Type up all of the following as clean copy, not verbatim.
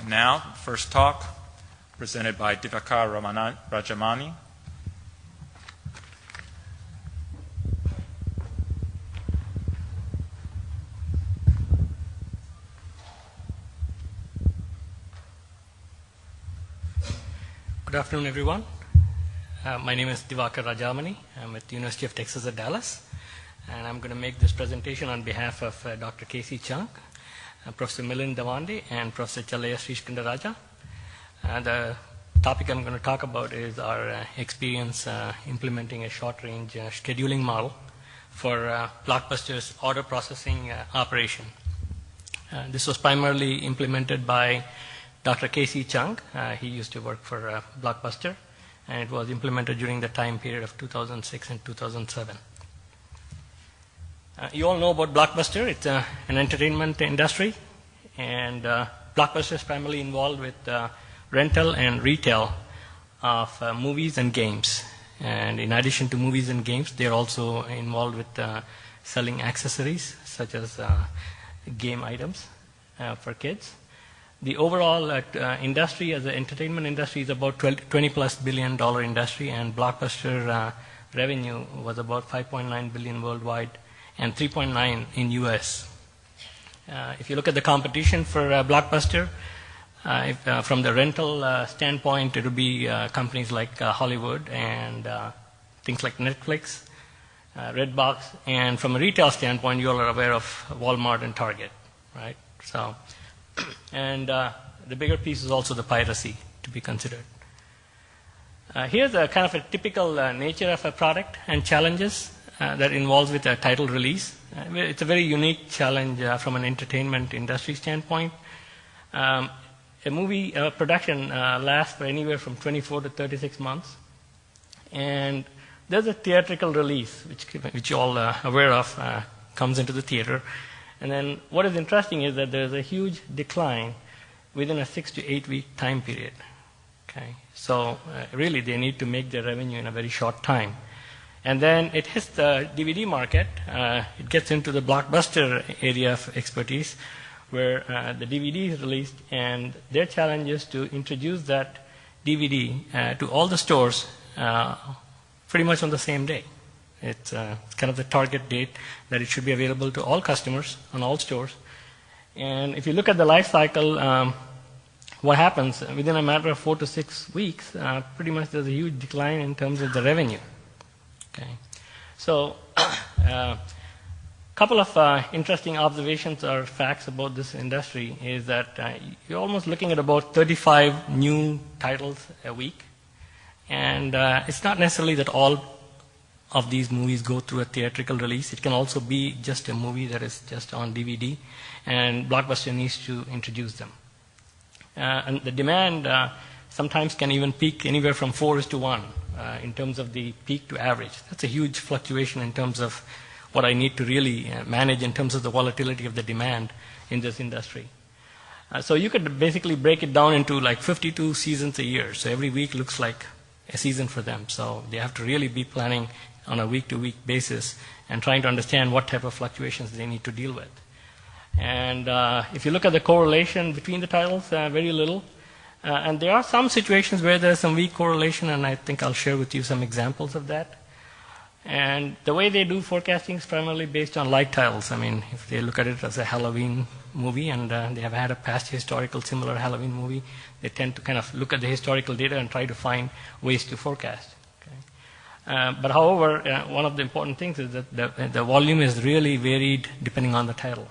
Now, first talk presented by Divakar Rajamani. Good afternoon, everyone. My name is Divakar Rajamani. I'm at the University of Texas at Dallas, and I'm going to make this presentation on behalf of Dr. Casey Chung, Professor Milind Davande, and Professor Chalaya Srishkandaraja. The topic I'm going to talk about is our experience implementing a short-range scheduling model for Blockbuster's order processing operation. This was primarily implemented by Dr. Casey Chung. He used to work for Blockbuster, and it was implemented during the time period of 2006 and 2007. You all know about Blockbuster. It's an entertainment industry, and Blockbuster is primarily involved with rental and retail of movies and games. And in addition to movies and games, they're also involved with selling accessories such as game items for kids. The overall industry as an entertainment industry is about $20+ billion industry, and Blockbuster revenue was about $5.9 billion worldwide and $3.9 in US. If you look at the competition for Blockbuster, from the rental standpoint, it would be companies like Hollywood and things like Netflix, Redbox, and from a retail standpoint, you all are aware of Walmart and Target, right? So, and the bigger piece is also the piracy to be considered. Here's a kind of a typical nature of a product and challenges that involves with a title release. It's a very unique challenge from an entertainment industry standpoint. A movie production lasts for anywhere from 24 to 36 months. And there's a theatrical release, which you all are aware of, comes into the theater. And then what is interesting is that there's a huge decline within a 6 to 8 week time period. Okay, so really they need to make their revenue in a very short time. And then it hits the DVD market. It gets into the Blockbuster area of expertise, where the DVD is released, and their challenge is to introduce that DVD to all the stores pretty much on the same day. It's kind of the target date that it should be available to all customers on all stores. And if you look at the life cycle, what happens within a matter of 4 to 6 weeks, pretty much there's a huge decline in terms of the revenue. Okay, so couple of interesting observations or facts about this industry is that you're almost looking at about 35 new titles a week, and it's not necessarily that all of these movies go through a theatrical release. It can also be just a movie that is just on DVD, and Blockbuster needs to introduce them. And the demand sometimes can even peak anywhere from 4:1 in terms of the peak to average. That's a huge fluctuation in terms of what I need to really manage in terms of the volatility of the demand in this industry. So you could basically break it down into like 52 seasons a year. So every week looks like a season for them. So they have to really be planning on a week-to-week basis and trying to understand what type of fluctuations they need to deal with. And if you look at the correlation between the titles, very little. And there are some situations where there's some weak correlation, and I think I'll share with you some examples of that. And the way they do forecasting is primarily based on like titles. I mean, if they look at it as a Halloween movie and they have had a past historical similar Halloween movie, they tend to kind of look at the historical data and try to find ways to forecast. Okay? But however, one of the important things is that the volume is really varied depending on the title.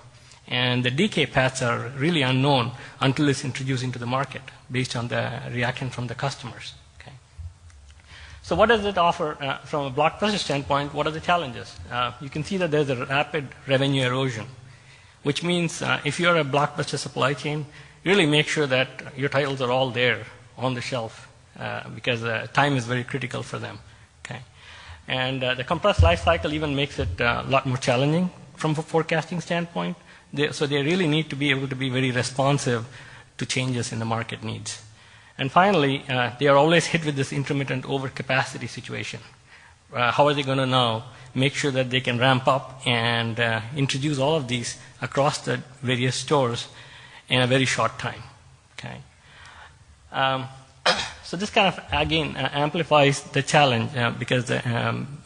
And the decay paths are really unknown until it's introduced into the market based on the reaction from the customers. Okay. So what does it offer from a Blockbuster standpoint? What are the challenges? You can see that there's a rapid revenue erosion, which means if you're a Blockbuster supply chain, really make sure that your titles are all there on the shelf because time is very critical for them. Okay. And the compressed life cycle even makes it a lot more challenging from a forecasting standpoint. So they really need to be able to be very responsive to changes in the market needs. And finally, they are always hit with this intermittent overcapacity situation. How are they going to now make sure that they can ramp up and introduce all of these across the various stores in a very short time? Okay. So this kind of, again, amplifies the challenge because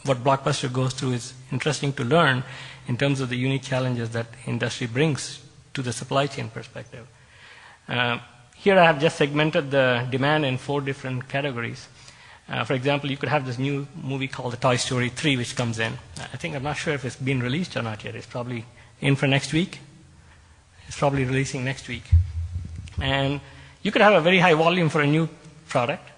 what Blockbuster goes through is interesting to learn in terms of the unique challenges that industry brings to the supply chain perspective. Here I have just segmented the demand in 4 different categories. For example, you could have this new movie called The Toy Story 3, which comes in. I'm not sure if it's been released or not yet. It's probably in for next week. It's probably releasing next week. And you could have a very high volume for a new product.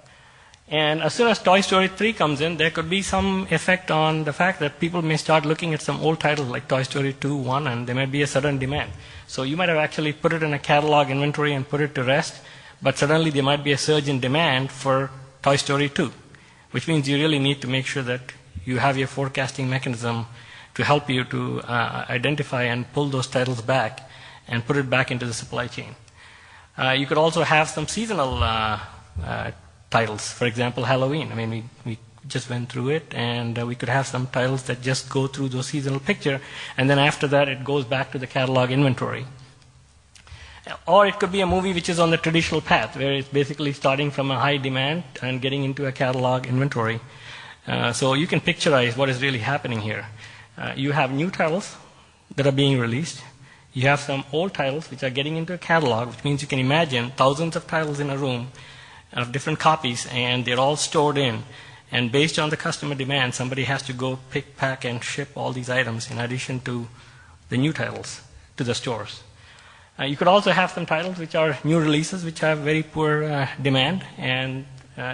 And as soon as Toy Story 3 comes in, there could be some effect on the fact that people may start looking at some old titles like Toy Story 2, 1, and there might be a sudden demand. So you might have actually put it in a catalog inventory and put it to rest, but suddenly there might be a surge in demand for Toy Story 2, which means you really need to make sure that you have your forecasting mechanism to help you to identify and pull those titles back and put it back into the supply chain. You could also have some seasonal titles. For example, Halloween. I mean, we just went through it, and we could have some titles that just go through those seasonal picture, and then after that it goes back to the catalog inventory. Or it could be a movie which is on the traditional path, where it's basically starting from a high demand and getting into a catalog inventory. So you can picturize what is really happening here. You have new titles that are being released. You have some old titles which are getting into a catalog, which means you can imagine thousands of titles in a room of different copies, and they're all stored in. And based on the customer demand, somebody has to go pick, pack, and ship all these items in addition to the new titles to the stores. You could also have some titles which are new releases, which have very poor demand, and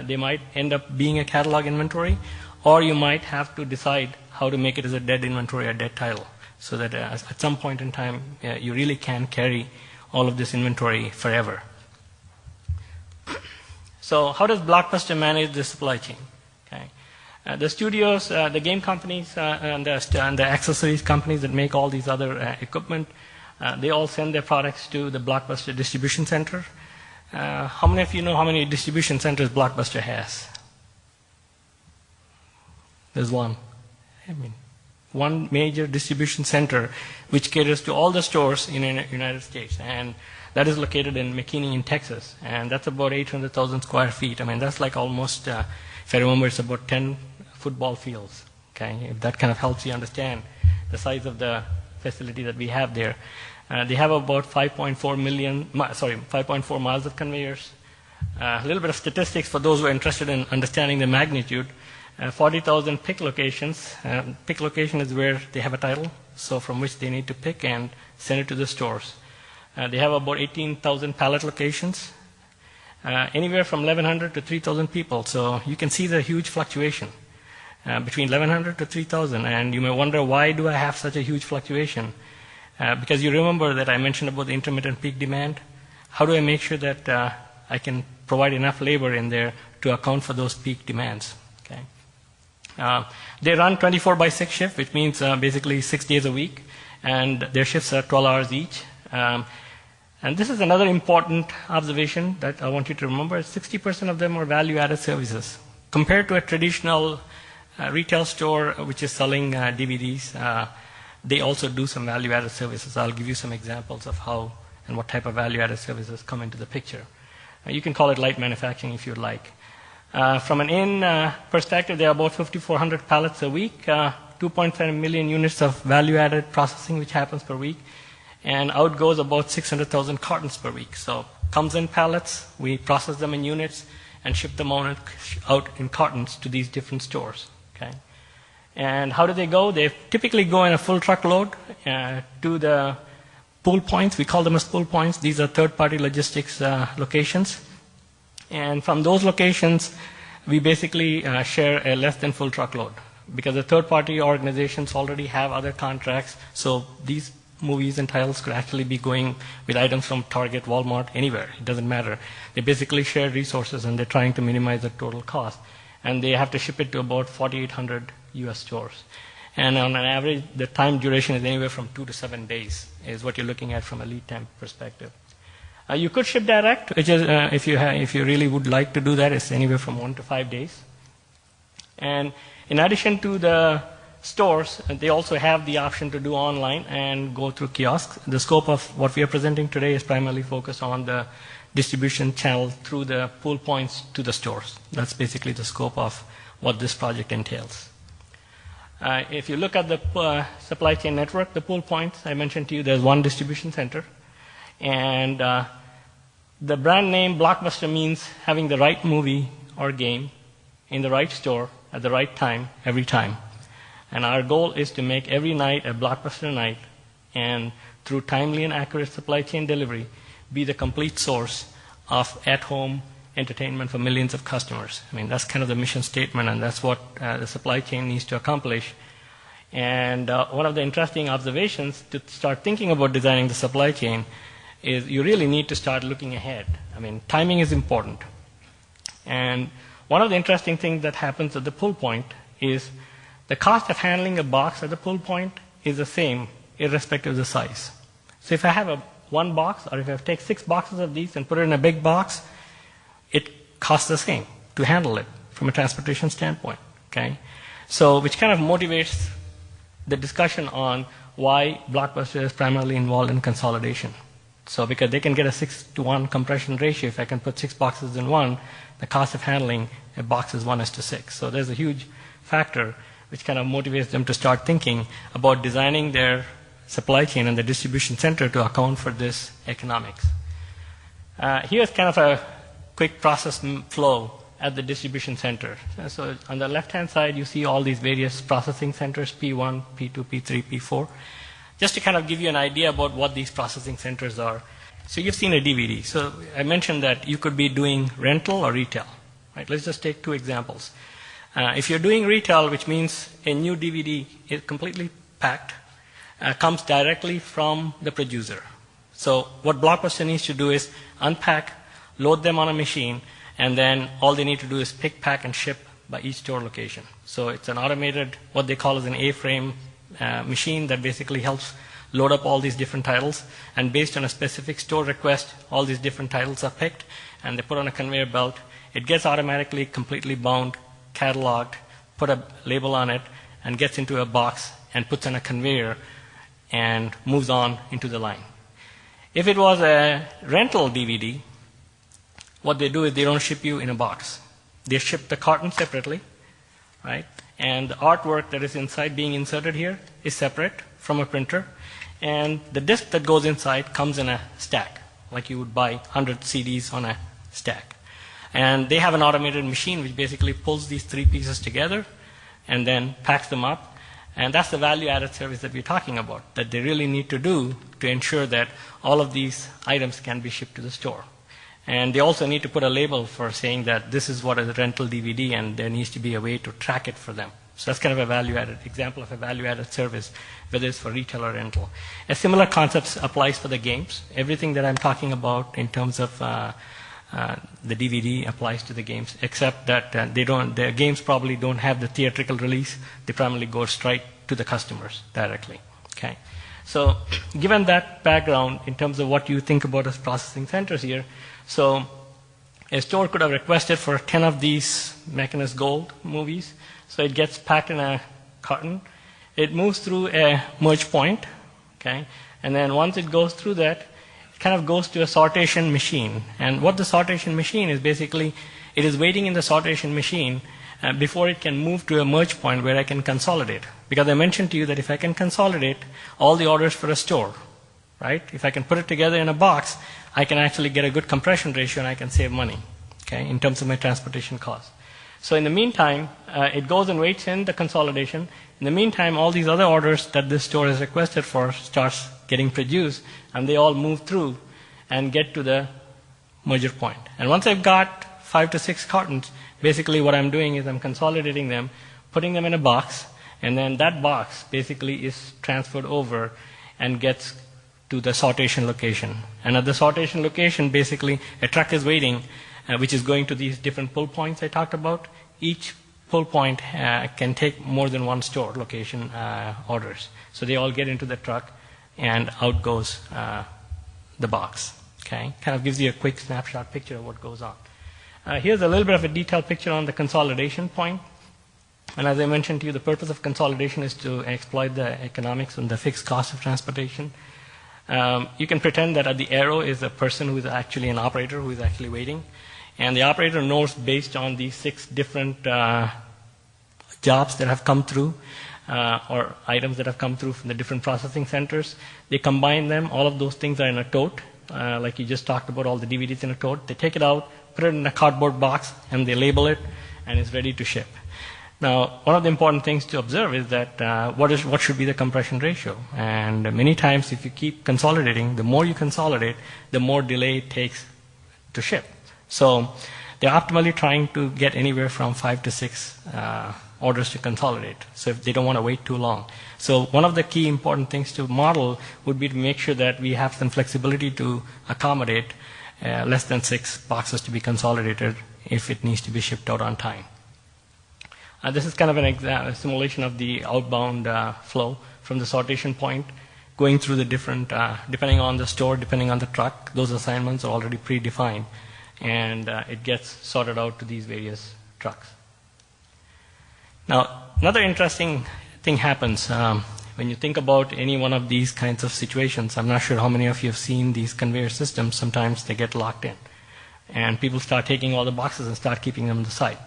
they might end up being a catalog inventory, or you might have to decide how to make it as a dead inventory, a dead title, so that at some point in time, you really can carry all of this inventory forever. So how does Blockbuster manage the supply chain? Okay. The studios, the game companies, and the accessories companies that make all these other equipment, they all send their products to the Blockbuster distribution center. How many of you know how many distribution centers Blockbuster has? There's one. I mean, one major distribution center which caters to all the stores in the United States, and that is located in McKinney in Texas, and that's about 800,000 square feet. I mean, that's like almost, if I remember, it's about 10 football fields. Okay, if that kind of helps you understand the size of the facility that we have there. They have about 5.4 miles of conveyors. A little bit of statistics for those who are interested in understanding the magnitude. 40,000 pick locations. Pick location is where they have a title, so from which they need to pick and send it to the stores. They have about 18,000 pallet locations, anywhere from 1,100 to 3,000 people. So you can see the huge fluctuation between 1,100 to 3,000. And you may wonder, why do I have such a huge fluctuation? Because you remember that I mentioned about the intermittent peak demand. How do I make sure that I can provide enough labor in there to account for those peak demands? Okay. They run 24/6 shift, which means basically 6 days a week, and their shifts are 12 hours each. And this is another important observation that I want you to remember. 60% of them are value-added services. Compared to a traditional retail store which is selling DVDs, they also do some value-added services. I'll give you some examples of how and what type of value-added services come into the picture. You can call it light manufacturing if you'd like. From an in perspective, there are about 5,400 pallets a week, 2.5 million units of value-added processing which happens per week, and out goes about 600,000 cartons per week. So comes in pallets, we process them in units, and ship them out in cartons to these different stores. Okay. And how do they go? They typically go in a full truckload to the pool points. We call them as pool points. These are third-party logistics locations. And from those locations, we basically share a less than full truckload, because the third-party organizations already have other contracts. So these movies and titles could actually be going with items from Target, Walmart, anywhere. It doesn't matter. They basically share resources, and they're trying to minimize the total cost. And they have to ship it to about 4,800 U.S. stores. And on an average, the time duration is anywhere from 2 to 7 days, is what you're looking at from a lead time perspective. You could ship direct, which is, if you really would like to do that, it's anywhere from 1 to 5 days. And in addition to the stores, they also have the option to do online and go through kiosks. The scope of what we are presenting today is primarily focused on the distribution channel through the pool points to the stores. That's basically the scope of what this project entails. If you look at the supply chain network, the pool points, I mentioned to you there's one distribution center. And the brand name Blockbuster means having the right movie or game in the right store at the right time, every time. And our goal is to make every night a Blockbuster night, and through timely and accurate supply chain delivery, be the complete source of at-home entertainment for millions of customers. I mean, that's kind of the mission statement, and that's what the supply chain needs to accomplish. And one of the interesting observations to start thinking about designing the supply chain is you really need to start looking ahead. I mean, timing is important. And one of the interesting things that happens at the pull point is the cost of handling a box at the pull point is the same, irrespective of the size. So if I have one box, or if I take 6 boxes of these and put it in a big box, it costs the same to handle it from a transportation standpoint. Okay? So, which kind of motivates the discussion on why Blockbuster is primarily involved in consolidation. So, because they can get a 6-to-1 compression ratio, if I can put 6 boxes in one, the cost of handling a box is 1:6. So there's a huge factor which kind of motivates them to start thinking about designing their supply chain and the distribution center to account for this economics. Here's kind of a quick process flow at the distribution center. So on the left-hand side, you see all these various processing centers, P1, P2, P3, P4. Just to kind of give you an idea about what these processing centers are. So you've seen a DVD. So I mentioned that you could be doing rental or retail. Right? Let's just take 2 examples. If you're doing retail, which means a new DVD is completely packed, comes directly from the producer. So what Blockbuster needs to do is unpack, load them on a machine, and then all they need to do is pick, pack, and ship by each store location. So it's an automated, what they call as an A-frame machine that basically helps load up all these different titles, and based on a specific store request, all these different titles are picked, and they put on a conveyor belt. It gets automatically completely bound, cataloged, put a label on it, and gets into a box and puts on a conveyor and moves on into the line. If it was a rental DVD, what they do is they don't ship you in a box. They ship the carton separately, right? And the artwork that is inside being inserted here is separate from a printer. And the disc that goes inside comes in a stack, like you would buy 100 CDs on a stack. And they have an automated machine which basically pulls these 3 pieces together and then packs them up. And that's the value-added service that we're talking about, that they really need to do to ensure that all of these items can be shipped to the store. And they also need to put a label for saying that this is what is a rental DVD, and there needs to be a way to track it for them. So that's kind of a value-added example of a value-added service, whether it's for retail or rental. A similar concept applies for the games. Everything that I'm talking about in terms of the DVD applies to the games, except that the games probably don't have the theatrical release. They primarily go straight to the customers directly. Okay. So given that background in terms of what you think about as processing centers here, so a store could have requested for 10 of these Machinist Gold movies. So it gets packed in a carton. It moves through a merge point, okay? And then once it goes through that, it kind of goes to a sortation machine. And what the sortation machine is basically, it is waiting in the sortation machine before it can move to a merge point where I can consolidate. Because I mentioned to you that if I can consolidate all the orders for a store, right? If I can put it together in a box, I can actually get a good compression ratio and I can save money, okay, in terms of my transportation costs. So in the meantime, it goes and waits in the consolidation. In the meantime, all these other orders that this store has requested for starts getting produced, and they all move through and get to the merger point. And once I've got 5 to 6 cartons, basically what I'm doing is I'm consolidating them, putting them in a box, and then that box basically is transferred over and gets to the sortation location. And at the sortation location, basically, a truck is waiting, which is going to these different pull points I talked about. Each pull point can take more than one store location orders. So they all get into the truck, and out goes the box. Okay, kind of gives you a quick snapshot picture of what goes on. Here's a little bit of a detailed picture on the consolidation point. And as I mentioned to you, the purpose of consolidation is to exploit the economics and the fixed cost of transportation. You can pretend that at the arrow is a person who is actually an operator who is actually waiting. And the operator knows based on these 6 different jobs that have come through or items that have come through from the different processing centers. They combine them. All of those things are in a tote, like you just talked about, all the DVDs in a tote. They take it out, put it in a cardboard box, and they label it, and it's ready to ship. Now, one of the important things to observe is that what should be the compression ratio. And many times, if you keep consolidating, the more you consolidate, the more delay it takes to ship. So they're optimally trying to get anywhere from 5 to 6 orders to consolidate, so if they don't want to wait too long. So one of the key important things to model would be to make sure that we have some flexibility to accommodate less than 6 boxes to be consolidated if it needs to be shipped out on time. This is kind of a simulation of the outbound flow from the sortation point, going through the different, depending on the store, depending on the truck, those assignments are already predefined, and it gets sorted out to these various trucks. Now, another interesting thing happens when you think about any one of these kinds of situations. I'm not sure how many of you have seen these conveyor systems. Sometimes they get locked in, and people start taking all the boxes and start keeping them on the side.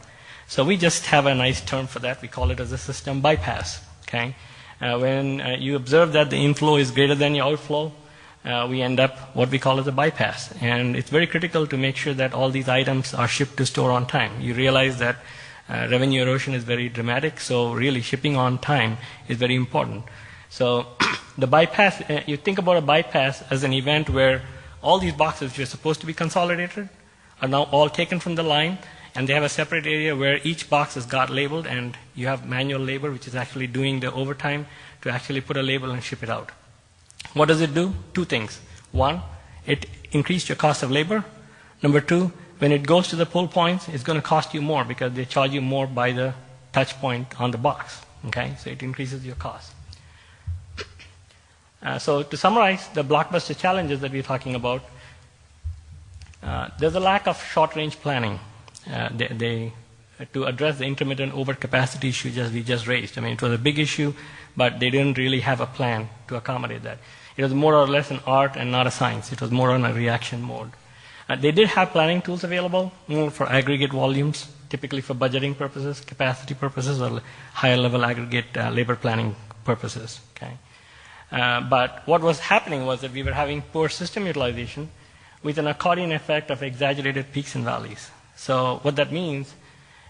So we just have a nice term for that. We call it as a system bypass. Okay, when you observe that the inflow is greater than your outflow, we end up what we call as a bypass. And it's very critical to make sure that all these items are shipped to store on time. You realize that revenue erosion is very dramatic, so really shipping on time is very important. So the bypass, you think about a bypass as an event where all these boxes which are supposed to be consolidated are now all taken from the line, and they have a separate area where each box has got labeled, and you have manual labor, which is actually doing the overtime to actually put a label and ship it out. What does it do? 2 things. 1, it increased your cost of labor. Number 2, when it goes to the pull points, it's going to cost you more because they charge you more by the touch point on the box. Okay, so it increases your cost. So to summarize the Blockbuster challenges that we're talking about, there's a lack of short-range planning. To address the intermittent overcapacity issue we just raised. I mean, it was a big issue, but they didn't really have a plan to accommodate that. It was more or less an art and not a science. It was more on a reaction mode. They did have planning tools available, more for aggregate volumes, typically for budgeting purposes, capacity purposes, or higher level aggregate labor planning purposes. Okay. But what was happening was that we were having poor system utilization with an accordion effect of exaggerated peaks and valleys. So what that means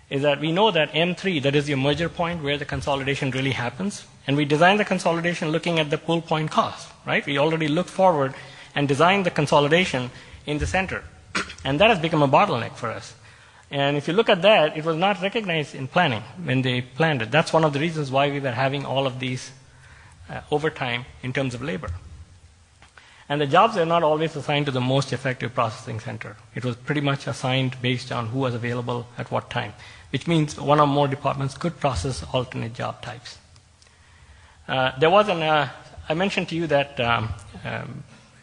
is that we know that M3, that is your merger point where the consolidation really happens, and we design the consolidation looking at the pull point cost, right? We already looked forward and designed the consolidation in the center, and that has become a bottleneck for us. And if you look at that, it was not recognized in planning when they planned it. That's one of the reasons why we were having all of these overtime in terms of labor. And the jobs are not always assigned to the most effective processing center. It was pretty much assigned based on who was available at what time, which means one or more departments could process alternate job types. I mentioned to you that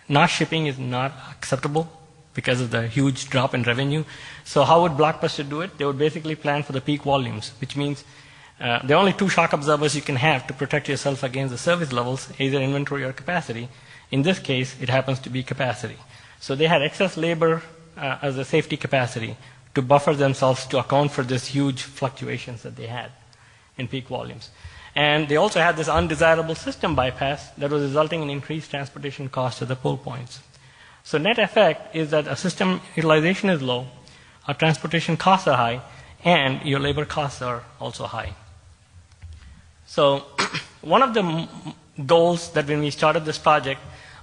not shipping is not acceptable because of the huge drop in revenue. So how would Blockbuster do it? They would basically plan for the peak volumes, which means there are only 2 shock absorbers you can have to protect yourself against the service levels, either inventory or capacity. In this case, it happens to be capacity. So they had excess labor as a safety capacity to buffer themselves to account for this huge fluctuations that they had in peak volumes. And they also had this undesirable system bypass that was resulting in increased transportation costs at the pull points. So net effect is that a system utilization is low, our transportation costs are high, and your labor costs are also high. So one of the goals that when we started this project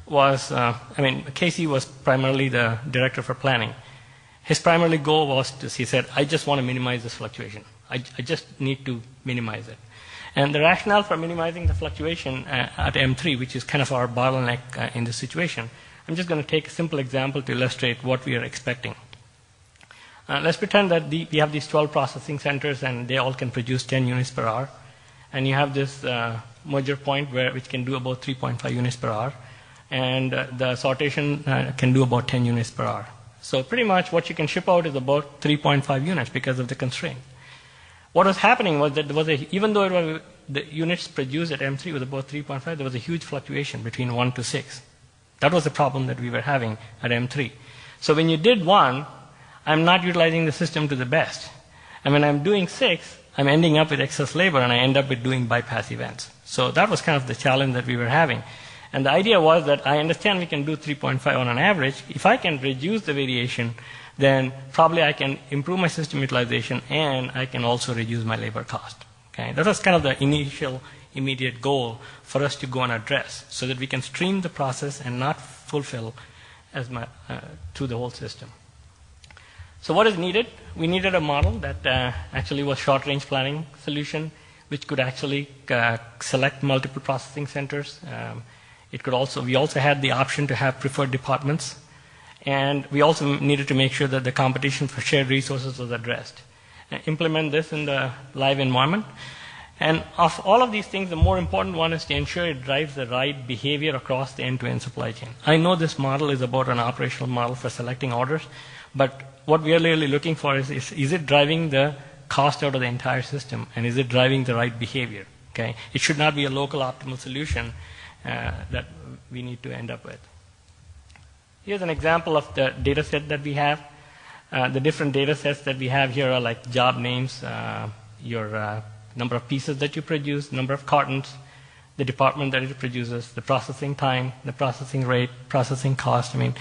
was, Casey was primarily the director for planning. His primary goal was he said, I just want to minimize this fluctuation. I just need to minimize it. And the rationale for minimizing the fluctuation at M3, which is kind of our bottleneck in this situation, I'm just going to take a simple example to illustrate what we are expecting. Let's pretend that we have these 12 processing centers and they all can produce 10 units per hour. And you have this merger point which can do about 3.5 units per hour. And the sortation can do about 10 units per hour. So pretty much what you can ship out is about 3.5 units because of the constraint. What was happening was that there was even though the units produced at M3 was about 3.5, there was a huge fluctuation between 1 to 6. That was the problem that we were having at M3. So when you did 1, I'm not utilizing the system to the best. And when I'm doing 6, I'm ending up with excess labor, and I end up with doing bypass events. So that was kind of the challenge that we were having. And the idea was that I understand we can do 3.5 on an average. If I can reduce the variation, then probably I can improve my system utilization, and I can also reduce my labor cost. Okay? That was kind of the initial immediate goal for us to go and address, so that we can stream the process and not fulfill through the whole system. So what is needed? We needed a model that actually was short-range planning solution, which could actually select multiple processing centers. We also had the option to have preferred departments, and we also needed to make sure that the competition for shared resources was addressed. Implement this in the live environment. And of all of these things, the more important one is to ensure it drives the right behavior across the end-to-end supply chain. I know this model is about an operational model for selecting orders, but what we are really looking for is it driving the cost out of the entire system, and is it driving the right behavior? Okay? It should not be a local optimal solution that we need to end up with. Here's an example of the data set that we have. The different data sets that we have here are like job names, your number of pieces that you produce, number of cartons, the department that it produces, the processing time, the processing rate, processing cost. I mean,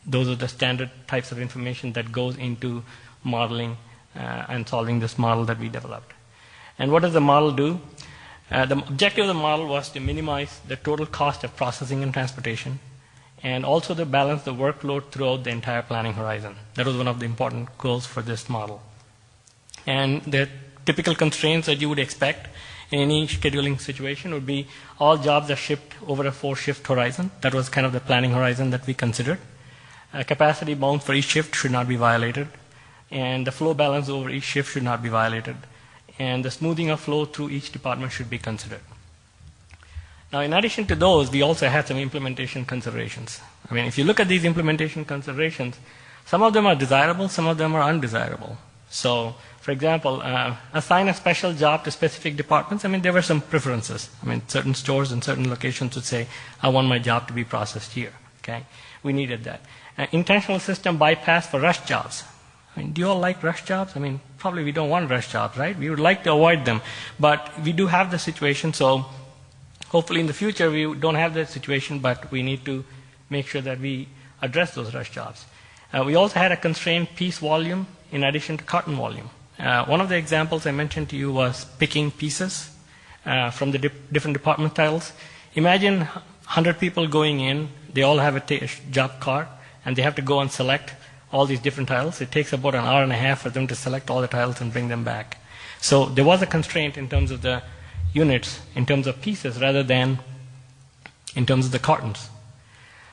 those are the standard types of information that goes into modeling and solving this model that we developed. And what does the model do? The objective of the model was to minimize the total cost of processing and transportation, and also to balance the workload throughout the entire planning horizon. That was one of the important goals for this model. And the typical constraints that you would expect in any scheduling situation would be all jobs are shipped over a 4-shift horizon. That was kind of the planning horizon that we considered. Capacity bounds for each shift should not be violated, and the flow balance over each shift should not be violated, and the smoothing of flow through each department should be considered. Now, in addition to those, we also had some implementation considerations. I mean, if you look at these implementation considerations, some of them are desirable, some of them are undesirable. So, for example, assign a special job to specific departments. I mean, there were some preferences. I mean, certain stores and certain locations would say, I want my job to be processed here. Okay? We needed that. Intentional system bypass for rush jobs. I mean, do you all like rush jobs? I mean, probably we don't want rush jobs, right? We would like to avoid them. But we do have the situation, so hopefully in the future we don't have that situation, but we need to make sure that we address those rush jobs. We also had a constrained piece volume in addition to carton volume. One of the examples I mentioned to you was picking pieces from the different department titles. Imagine 100 people going in, they all have a job card, and they have to go and select all these different tiles. It takes about an hour and a half for them to select all the tiles and bring them back. So there was a constraint in terms of the units, in terms of pieces, rather than in terms of the cartons.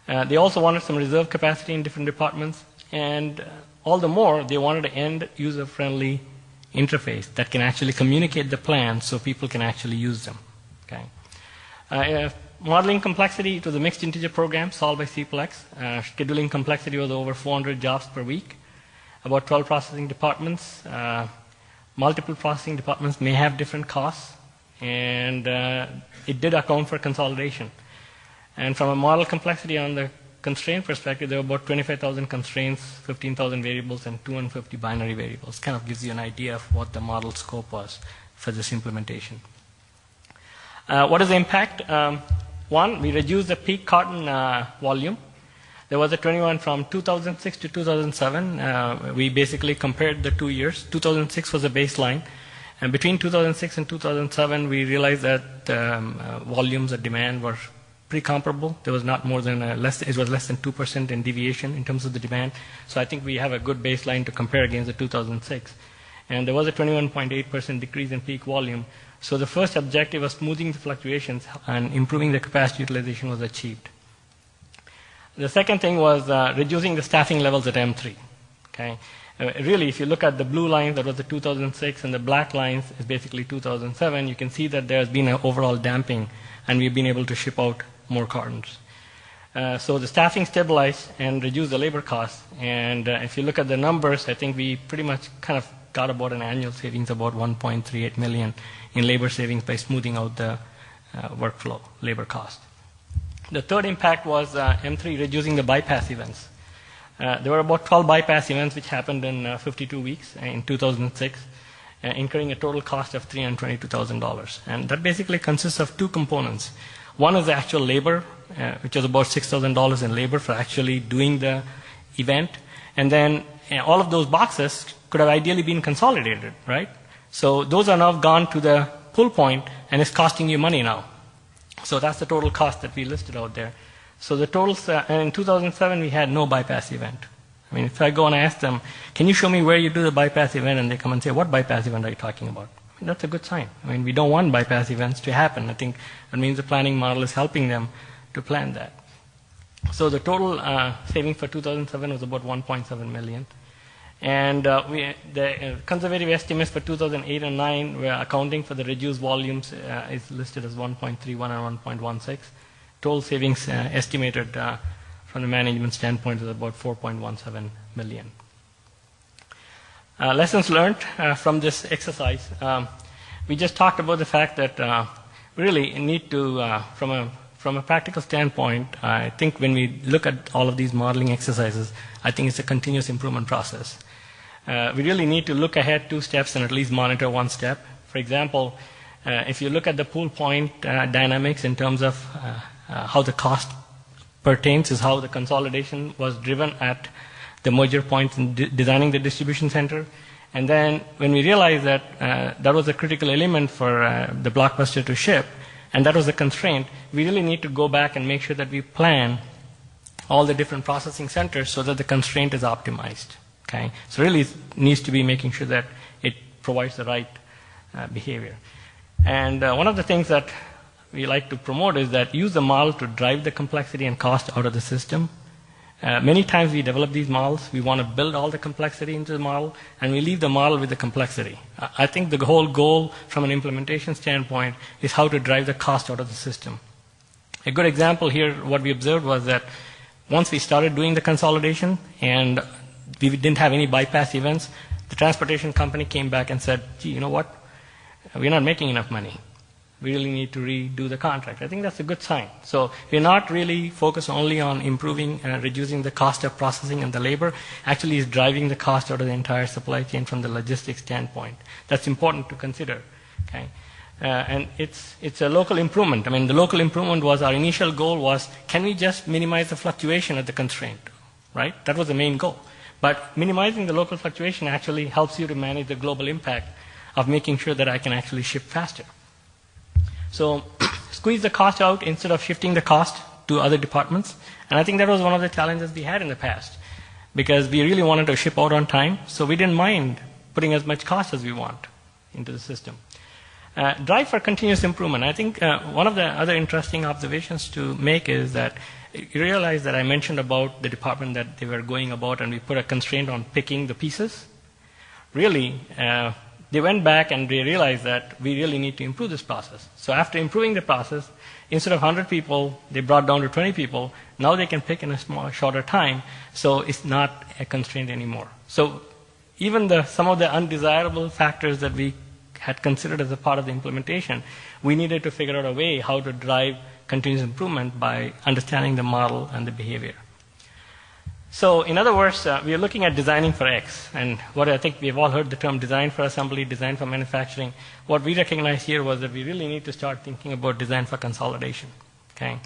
They also wanted some reserve capacity in different departments, and all the more, they wanted an end user-friendly interface that can actually communicate the plan so people can actually use them. Okay. Modeling complexity, it was a mixed integer program solved by CPLX. Scheduling complexity was over 400 jobs per week, about 12 processing departments. Multiple processing departments may have different costs, and it did account for consolidation. And from a model complexity on the constraint perspective, there were about 25,000 constraints, 15,000 variables, and 250 binary variables. Kind of gives you an idea of what the model scope was for this implementation. What is the impact? One, we reduced the peak carton volume. There was a 21 from 2006 to 2007. We basically compared the 2 years. 2006 was a baseline. And between 2006 and 2007, we realized that volumes of demand were pretty comparable. There was not more than it was less than 2% in deviation in terms of the demand. So I think we have a good baseline to compare against the 2006. And there was a 21.8% decrease in peak volume. So the first objective of smoothing the fluctuations and improving the capacity utilization was achieved. The second thing was reducing the staffing levels at M3. Okay? Really, if you look at the blue line, that was the 2006, and the black lines is basically 2007, you can see that there has been an overall damping, and we've been able to ship out more cartons. So the staffing stabilized and reduced the labor costs. And if you look at the numbers, I think we pretty much kind of got about an annual savings of about 1.38 million in labor savings by smoothing out the workflow, labor cost. The third impact was M3 reducing the bypass events. There were about 12 bypass events which happened in 52 weeks in 2006, incurring a total cost of $322,000. And that basically consists of two components. One is the actual labor, which is about $6,000 in labor for actually doing the event. And then all of those boxes could have ideally been consolidated, right? So those are now gone to the pull point, and it's costing you money now. So that's the total cost that we listed out there. So the totals, and in 2007, we had no bypass event. I mean, if I go and I ask them, can you show me where you do the bypass event? And they come and say, what bypass event are you talking about? I mean, that's a good sign. I mean, we don't want bypass events to happen. I think that means the planning model is helping them to plan that. So the total saving for 2007 was about 1.7 million. And the conservative estimates for 2008 and 9 were accounting for the reduced volumes is listed as 1.31 and 1.16. Total savings estimated from the management standpoint is about 4.17 million. Lessons learned from this exercise. We just talked about the fact that we really need to, from a practical standpoint, I think when we look at all of these modeling exercises, I think it's a continuous improvement process. We really need to look ahead 2 steps and at least monitor 1 step. For example, if you look at the pool point dynamics in terms of how the cost pertains is how the consolidation was driven at the merger points in designing the distribution center. And then when we realized that that was a critical element for the Blockbuster to ship, and that was a constraint, we really need to go back and make sure that we plan all the different processing centers so that the constraint is optimized. Okay? So really it needs to be making sure that it provides the right behavior. And one of the things that we like to promote is that use the model to drive the complexity and cost out of the system. Many times we develop these models, we want to build all the complexity into the model, and we leave the model with the complexity. I think the whole goal from an implementation standpoint is how to drive the cost out of the system. A good example here, what we observed was that once we started doing the consolidation and we didn't have any bypass events, the transportation company came back and said, gee, you know what? We're not making enough money. We really need to redo the contract. I think that's a good sign. So we're not really focused only on improving and reducing the cost of processing and the labor. Actually, it's driving the cost out of the entire supply chain from the logistics standpoint. That's important to consider. Okay? And it's a local improvement. I mean, the local improvement was our initial goal was, can we just minimize the fluctuation at the constraint? Right? That was the main goal. But minimizing the local fluctuation actually helps you to manage the global impact of making sure that I can actually ship faster. So squeeze the cost out instead of shifting the cost to other departments. And I think that was one of the challenges we had in the past because we really wanted to ship out on time, so we didn't mind putting as much cost as we want into the system. Drive for continuous improvement. I think one of the other interesting observations to make is that you realize that I mentioned about the department that they were going about and we put a constraint on picking the pieces. Really, they went back and they realized that we really need to improve this process. So after improving the process, instead of 100 people, they brought down to 20 people. Now they can pick in a shorter time, so it's not a constraint anymore. So even some of the undesirable factors that we had considered as a part of the implementation, we needed to figure out a way how to drive continuous improvement by understanding the model and the behavior. So in other words, we are looking at designing for X. And what I think we've all heard the term design for assembly, design for manufacturing. What we recognized here was that we really need to start thinking about design for consolidation. Okay?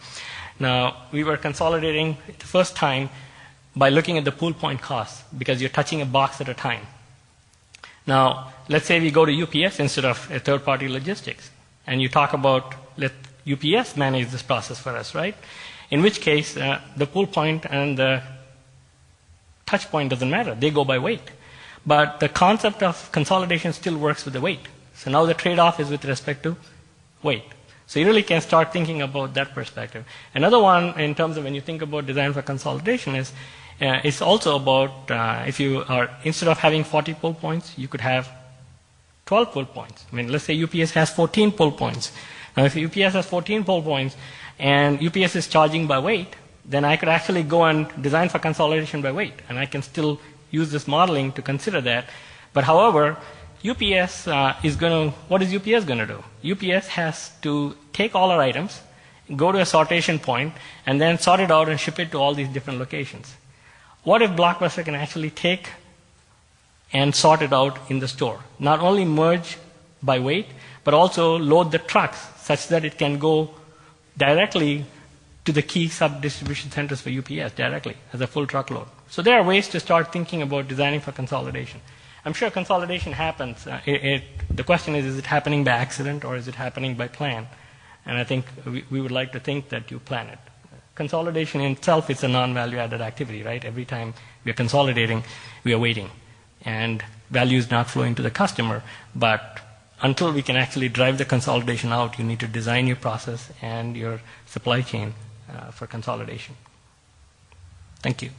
Now, we were consolidating the first time by looking at the pool point costs because you're touching a box at a time. Now, let's say we go to UPS instead of a third-party logistics. And you talk about, let UPS manage this process for us, right? In which case, the pool point and the touch point doesn't matter. They go by weight. But the concept of consolidation still works with the weight. So now the trade-off is with respect to weight. So you really can start thinking about that perspective. Another one, in terms of when you think about design for consolidation, is it's also about if you are, instead of having 40 pull points, you could have 12 pull points. I mean, let's say UPS has 14 pull points. Now, if UPS has 14 pull points and UPS is charging by weight, then I could actually go and design for consolidation by weight, and I can still use this modeling to consider that. But however, UPS what is UPS going to do? UPS has to take all our items, go to a sortation point, and then sort it out and ship it to all these different locations. What if Blockbuster can actually take and sort it out in the store? Not only merge by weight, but also load the trucks such that it can go directly to the key sub-distribution centers for UPS directly as a full truckload. So there are ways to start thinking about designing for consolidation. I'm sure consolidation happens. The question is it happening by accident or is it happening by plan? And I think we would like to think that you plan it. Consolidation in itself is a non-value added activity, right? Every time we are consolidating, we are waiting. And value is not flowing to the customer. But until we can actually drive the consolidation out, you need to design your process and your supply chain for consolidation. Thank you.